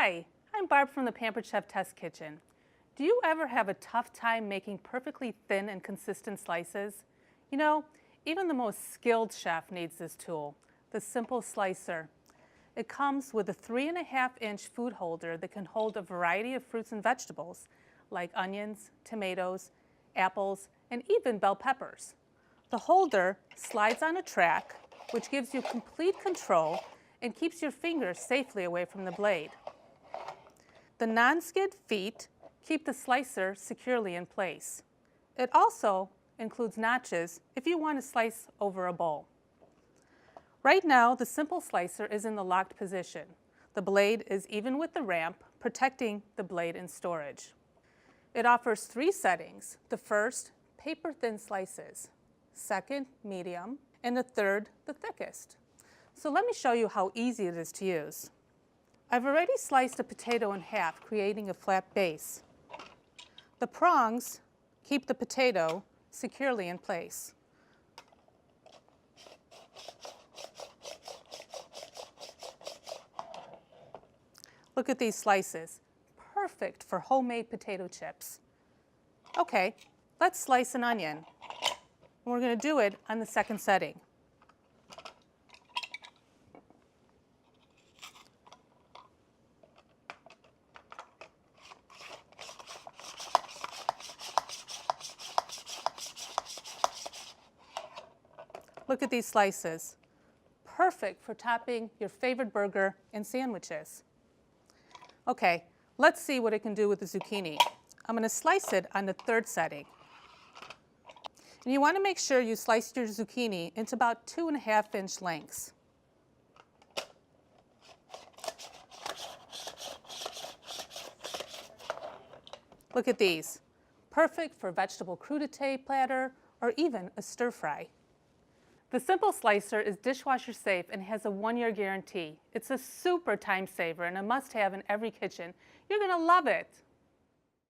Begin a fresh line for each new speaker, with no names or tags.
Hi, I'm Barb from the Pampered Chef Test Kitchen. Do you ever have a tough time making perfectly thin and consistent slices? You know, even the most skilled chef needs this tool, the Simple Slicer. It comes with a 3.5-inch food holder that can hold a variety of fruits and vegetables, like onions, tomatoes, apples, and even bell peppers. The holder slides on a track, which gives you complete control and keeps your fingers safely away from the blade. The non-skid feet keep the slicer securely in place. It also includes notches if you want to slice over a bowl. Right now, the Simple Slicer is in the locked position. The blade is even with the ramp, protecting the blade in storage. It offers 3 settings. The first, paper-thin slices. Second, medium. And the third, the thickest. So let me show you how easy it is to use. I've already sliced a potato in half, creating a flat base. The prongs keep the potato securely in place. Look at these slices. Perfect for homemade potato chips. Okay, let's slice an onion. We're going to do it on the second setting. Look at these slices. Perfect for topping your favorite burger and sandwiches. Okay, let's see what it can do with the zucchini. I'm going to slice it on the third setting. And you want to make sure you slice your zucchini into about 2.5-inch lengths. Look at these. Perfect for vegetable crudité platter or even a stir fry. The Simple Slicer is dishwasher safe and has a 1-year guarantee. It's a super time saver and a must-have in every kitchen. You're going to love it.